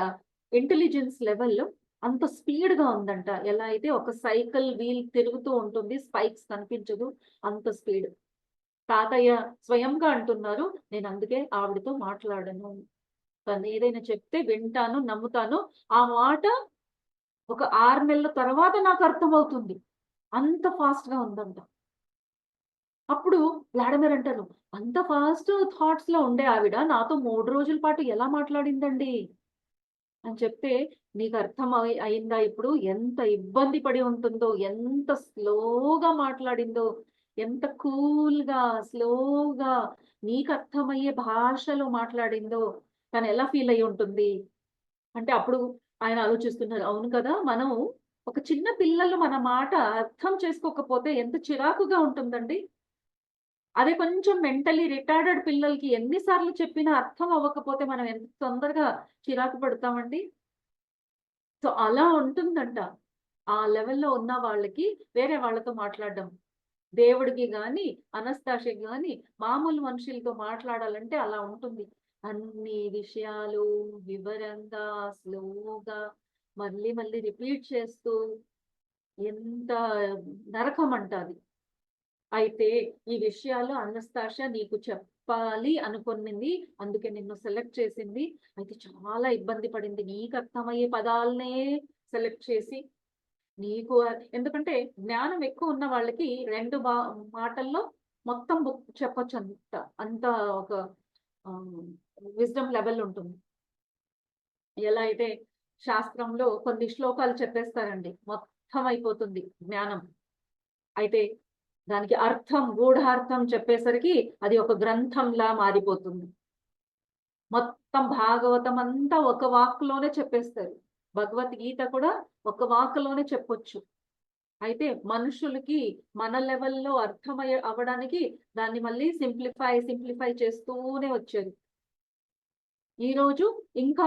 ఇంటెలిజెన్స్ లెవెల్ అంత స్పీడ్‌గా ఉందంట. ఎలా అయితే ఒక సైకిల్ వీల్ తిరుగుతూ ఉంటుంది. స్పైక్స్ కనిపించదు. అంత స్పీడ్. తాతయ్య స్వయంగా అంటున్నారు. నేనందుకే ఆవిడతో మాట్లాడను. తనేదైనా చెప్తే వింటాను, నమ్ముతాను. ఆ మాట ఒక 6 నెలల తర్వాత నాకర్థమవుతుంది. అంత ఫాస్ట్‌గా ఉందంట. అప్పుడు వ్లాడిమిర్ అంటారు, "అంత ఫాస్ట్ థాట్స్‌లో ఉండే ఆవిడ నాతో 3 రోజుల పాటు ఎలా మాట్లాడిందండి?" అని చెప్తే, "నీకు అయిందా ఇప్పుడు? ఎంత ఇబ్బంది పడి ఉంటుందో, ఎంత స్లోగా మాట్లాడిందో, ఎంత కూల్‌గా, స్లోగా నీకు అర్థమయ్యే భాషలో మాట్లాడిందో, తనెలా ఫీల్ అయ్యి ఉంటుంది?" అంటే అప్పుడు ఆయన ఆలోచిస్తున్నారు. అవును కదా! మనం ఒక చిన్న పిల్లలు మన మాట అర్థం చేసుకోకపోతే ఎంత చిరాకుగా ఉంటుందండి. అదే కొంచెం మెంటల్లీ రిటార్డెడ్ పిల్లలకి ఎన్ని సార్లు చెప్పినా అర్థం అవ్వకపోతే మనం ఎంత తొందరగా చిరాకు పడతామండి. సో, అలా ఉంటుందంట. ఆ లెవెల్‌లో ఉన్న వాళ్ళకి వేరే వాళ్ళతో మాట్లాడడం. దేవుడికి గాని, అనస్తాషికి గాని, మామూలు మనుషులతో మాట్లాడాలంటే అలా ఉంటుంది. అన్ని విషయాలు వివరంగా, స్లోగా మళ్ళీ మళ్ళీ రిపీట్ చేస్తూ ఎంత నరకమంట అది. అయితే ఈ విషయాలు అనస్తాషియా నీకు చెప్పాలి అనుకునింది. అందుకే నిన్ను సెలెక్ట్ చేసింది. అయితే చాలా ఇబ్బంది పడింది. నీకు అర్థమయ్యే పదాలనే సెలెక్ట్ చేసి నీకు ఎందుకంటే జ్ఞానం ఎక్కువ ఉన్న వాళ్ళకి 2 మాటల్లో మొత్తం బుక్ చెప్పొచ్చంట. అంత ఒక ఆహ్, విజ్డమ్ లెవెల్ ఉంటుంది. ఎలా అయితే శాస్త్రంలో కొన్ని శ్లోకాలు చెప్పేస్తారండి. మొత్తం అయిపోతుంది జ్ఞానం. అయితే దానికి అర్థం, గూఢార్థం చెప్పేసరికి అది ఒక గ్రంథంలా మారిపోతుంది. మొత్తం భాగవతం అంతా ఒక వాక్‌లోనే చెప్పేస్తారు. భగవద్గీత కూడా ఒక వాక్కులోనే చెప్పొచ్చు. అయితే మనుషులకి మన లెవెల్‌లో అవ్వడానికి దాన్ని మళ్ళీ సింప్లిఫై చేస్తూనే వచ్చారు. ఈరోజు ఇంకా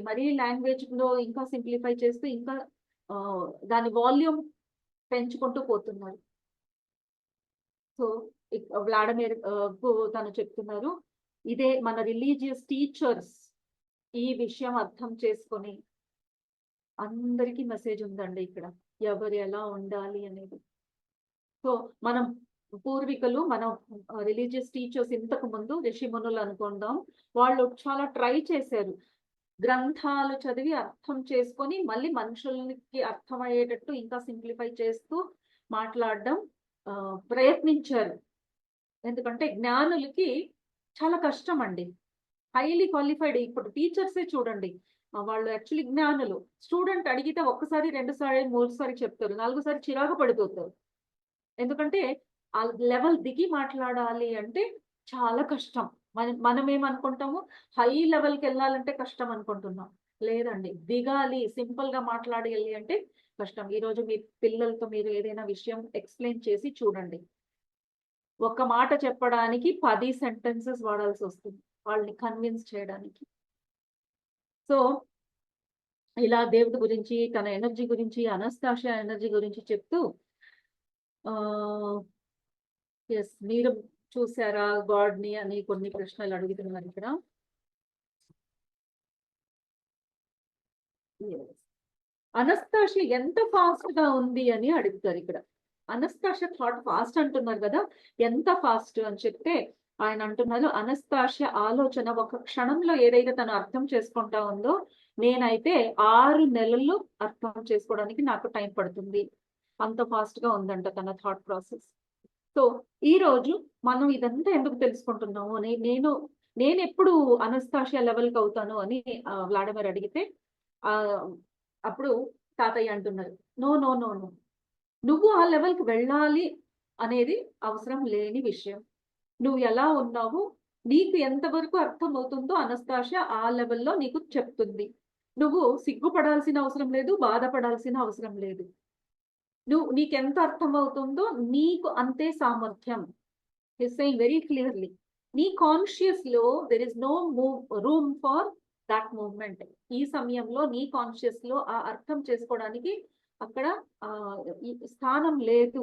మరీ లాంగ్వేజ్‌లో ఇంకా సింప్లిఫై చేస్తూ ఇంకా దాని వాల్యూమ్ పెంచుకుంటూ పోతున్నారు. సో, వ్లాడిమిర్ తను చెప్తున్నారు. ఇదే మన రిలీజియస్ టీచర్స్ ఈ విషయం అర్థం చేసుకొని అందరికీ మెసేజ్ ఉందండి ఇక్కడ. ఎవరు ఎలా ఉండాలి అనేది. సో, మనం పూర్వీకులు మనం రిలీజియస్ టీచర్స్ ఇంతకు ముందు ఋషిమునులు అనుకుందాం. వాళ్ళు చాలా ట్రై చేశారు. గ్రంథాలు చదివి అర్థం చేసుకొని మళ్ళీ మనుషులకి అర్థమయ్యేటట్టు ఇంకా సింప్లిఫై చేస్తూ మాట్లాడడం ప్రయత్నించారు. ఎందుకంటే జ్ఞానులకి చాలా కష్టం అండి. హైలీ క్వాలిఫైడ్ ఇప్పుడు టీచర్సే చూడండి. వాళ్ళు యాక్చువల్లీ జ్ఞానులు. స్టూడెంట్ అడిగితే ఒక్కసారి, 2 సారి, 3 సారి చెప్తారు. 4 సారి చిరాకు పడిపోతారు. ఎందుకంటే ఆ లెవెల్ దిగి మాట్లాడాలి అంటే చాలా కష్టం. మనమేమనుకుంటాము హై లెవెల్‌కెళ్ళాలంటే కష్టం అనుకుంటున్నాం. లేదండి. దిగాలి, సింపుల్‌గా మాట్లాడాలి అంటే కష్టం. ఈరోజు మీ పిల్లలతో మీరు ఏదైనా విషయం ఎక్స్‌ప్లెయిన్ చేసి చూడండి. ఒక మాట చెప్పడానికి 10 సెంటెన్సెస్ వాడాల్సొస్తుంది. వాళ్ళని కన్విన్స్ చేయడానికి. సో, ఇలా దేవుడి గురించి, తన ఎనర్జీ గురించి, అనస్తాషియా ఎనర్జీ గురించి చెప్తూ యెస్. మీరు చూసారా గాడ్‌ని అని కొన్ని ప్రశ్నలు అడుగుతున్నారు ఇక్కడ. యెస్. అనస్తాషియా ఎంత ఫాస్ట్‌గా ఉంది అని అడుగుతారు ఇక్కడ. అనస్తాషియా థాట్ ఫాస్ట్ అంటున్నారు కదా! ఎంత ఫాస్ట్ అని చెప్తే ఆయన అంటున్నారు అనస్తాషియా ఆలోచన ఒక క్షణంలో ఏదైతే తను అర్థం చేసుకుంటా ఉందో నేనైతే 6 నెలలు అర్థం చేసుకోవడానికి నాకు టైం పడుతుంది. అంత ఫాస్ట్‌గా ఉందంట తన థాట్ ప్రాసెస్. సో, ఈరోజు మనం ఇదంతా ఎందుకు తెలుసుకుంటున్నాము అని నేనెప్పుడు అనస్తాషియా లెవెల్‌కి అవుతాను అని వ్లాడిమిర్ అడిగితే ఆహ్, అప్పుడు తాతయ్య అంటున్నారు. "No, no, no, no. నువ్వు ఆ లెవెల్‌కి వెళ్ళాలి అనేది అవసరం లేని విషయం. నువ్వు ఎలా ఉన్నావో నీకు ఎంతవరకు అర్థమవుతుందో అనస్తాషియా ఆ లెవెల్‌లో నీకు చెప్తుంది. నువ్వు సిగ్గుపడాల్సిన అవసరం లేదు. బాధపడాల్సిన అవసరం లేదు. నీకెంత అర్థమవుతుందో నీకు అంతే సామర్థ్యం." He is saying very clearly. నీ కాన్షియస్‌లో there is no room for that movement. ఈ సమయంలో నీ కాన్షియస్‌లో ఆ అర్థం చేసుకోవడానికి అక్కడ ఈ స్థానం లేదు.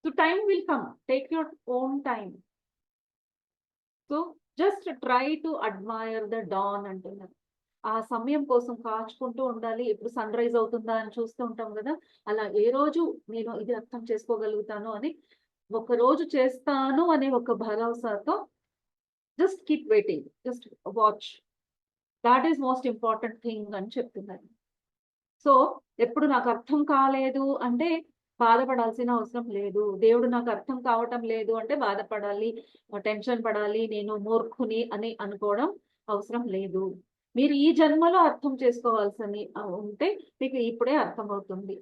So time will come. Take your own time. So just try to admire the dawn అంటున్నారు. ఆ సమయం కోసం కాచుకుంటూ ఉండాలి. ఎప్పుడు సన్‌రైజ్ అవుతుందా అని చూస్తూ ఉంటాం గదా! అలా ఏ రోజు నేను ఇది అర్థం చేసుకోగలుగుతాను అని ఒకరోజు చేస్తాను అనే ఒక భరోసాతో just keep waiting. Just watch. Thought is most important thing అని చెప్తున్నారు. సో, ఎప్పుడు నాకు అర్థం కాలేదు అంటే బాధపడాల్సిన అవసరం లేదు. దేవుడు నాకు అర్థం కావటం లేదు అంటే బాధపడాలి, టెన్షన్ పడాలి, నేను మూర్ఖుని అని అనుకోవడం అవసరం లేదు. మీరు ఈ జన్మలో అర్థం చేసుకోవాల్సని ఉంటే మీకు ఇప్పుడే అర్థమవుతుంది.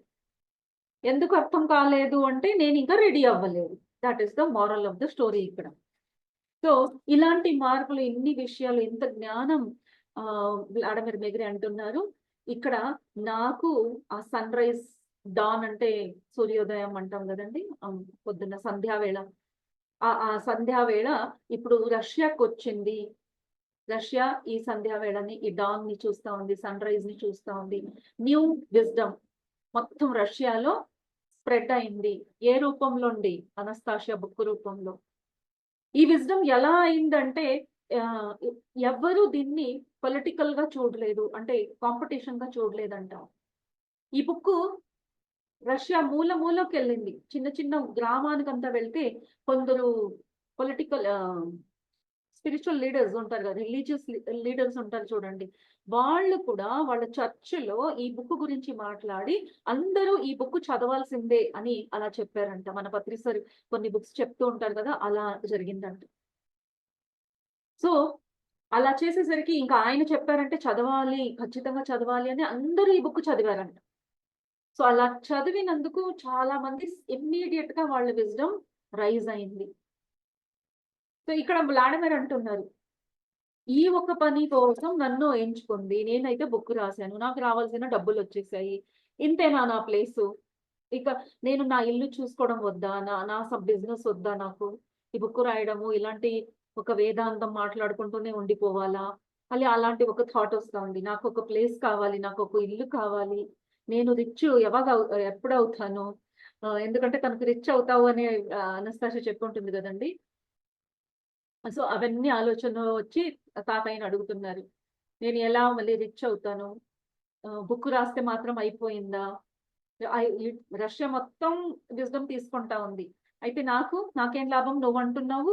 ఎందుకు అర్థం కాలేదు అంటే నేనింకా రెడీ అవ్వలేదు. That is the moral of the story ఇక్కడ. సో, ఇలాంటి మార్పులు, ఇన్ని విషయాలు, ఇంత జ్ఞానం వ్లాడిమిర్ మెగ్రీ అంటున్నారు. ఇక్కడ నాకు ఆ సన్‌రైజ్, డాన్ అంటే సూర్యోదయం అంటాం గదండీ! పొద్దున్న సంధ్యావేళ. ఆ సంధ్యావేళ ఇప్పుడు రష్యాకొచ్చింది. రష్యా ఈ సంధ్యావేళని, ఈ డాన్‌ని చూస్తా ఉంది. సన్‌రైజ్‌ని చూస్తా ఉంది. న్యూ విజ్డమ్ మొత్తం రష్యాలో స్ప్రెడ్ అయింది. ఏ రూపంలో అండి? అనస్తాషియా బుక్ రూపంలో. ఈ విజ్డమ్ ఎలా అయిందంటే ఆహ్, ఎ ఎవ్వరు దీన్ని పొలిటికల్‌గా చూడలేదు. అంటే కాంపిటీషన్‌గా చూడలేదంట. ఈ బుక్కు రష్యా మూలకెళ్ళింది. చిన్న చిన్న గ్రామానికంతా వెళ్తే కొందరు పొలిటికల్ స్పిరిచ్యువల్ లీడర్స్ ఉంటారు కదా! రిలీజియస్ లీడర్స్ ఉంటారు చూడండి. వాళ్ళు కూడా వాళ్ళ చర్చ్‌లో ఈ బుక్ గురించి మాట్లాడి అందరూ ఈ బుక్ చదవాల్సిందే అని అలా చెప్పారంట. మన పత్రిసర్ కొన్ని బుక్స్ చెప్తూ ఉంటారు కదా! అలా జరిగిందంట. సో, అలా చేసేసరికి ఇంకా ఆయన చెప్పారంటే చదవాలి, ఖచ్చితంగా చదవాలి అని అందరూ ఈ బుక్ చదివారంట. సో, అలా చదివినందుకు చాలా మంది ఇమ్మీడియేట్‌గా వాళ్ళ విజ్డమ్ రైజ్ అయింది. సో, ఇక్కడ వ్లాడిమిర్ అంటున్నారు. ఈ ఒక్క పని కోసం నన్ను ఎంచుకుంది. నేనైతే బుక్ రాసాను. నాకు రావాల్సిన డబ్బులొచ్చేసాయి. ఇంతేనా నా ప్లేసు? ఇక నేను నా ఇల్లు చూసుకోవడం వద్దా? నా నా బిజినెస్ వద్దా నాకు? ఈ బుక్ రాయడము, ఇలాంటి ఒక వేదాంతం మాట్లాడుకుంటూనే ఉండిపోవాలా? అలాంటి ఒక థాట్ వస్తా ఉంది. నాకొక ప్లేస్ కావాలి. నాకొక ఇల్లు కావాలి. నేను రిచ్ ఎప్పుడవుతాను? ఎందుకంటే తనకు రిచ్ అవుతావు అని అనస్తాషియా చెప్పుంటుంది గదండీ! సో, అవన్నీ ఆలోచనలు వచ్చి తాతయ్యని అడుగుతున్నారు. నేను ఎలా మళ్ళీ రిచ్ అవుతాను? బుక్ రాస్తే మాత్రం అయిపోయిందా? ఆహ్, ఈ రష్యా మొత్తం విజ్డమ్ తీసుకుంటా ఉంది. అయితే నాకేం లాభం నువ్వంటున్నావు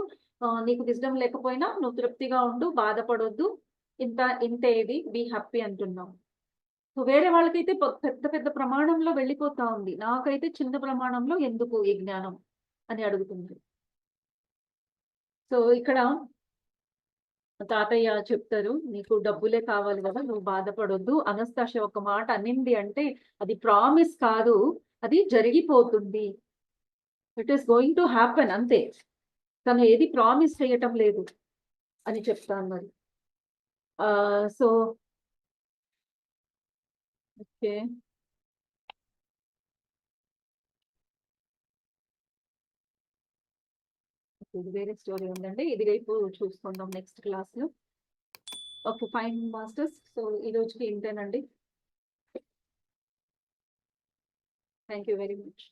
నీకు విజ్డమ్ లేకపోయినా నువ్వు తృప్తిగా ఉండు, బాధపడొద్దు. ఇంతే ఇది బీ హ్యాపీ అంటున్నావు. సో, వేరే వాళ్ళకైతే పెద్ద పెద్ద ప్రమాణంలో వెళ్ళిపోతా ఉంది. నాకైతే చిన్న ప్రమాణంలో ఎందుకు ఈ జ్ఞానం అని అడుగుతున్నారు. సో, ఇక్కడ తాతయ్య చెప్తారు. "నీకు డబ్బులే కావాలి గదా! నువ్వు బాధపడొద్దు. అనస్తాషియా ఒక మాట అనింది అంటే అది ప్రామిస్ కాదు. అది జరిగిపోతుంది. It is going to happen అంతే. తను ఏది ప్రామిస్ చేయటం లేదు" అని చెప్తా అన్నారు. So okay. ఇది వేరే స్టోరీ ఉందండి. ఇది రేపు చూసుకుందాం నెక్స్ట్ క్లాస్‌లో. ఓకే. Fine masters. సో, ఈ రోజుకి ఇంతేనండి. Thank you very much.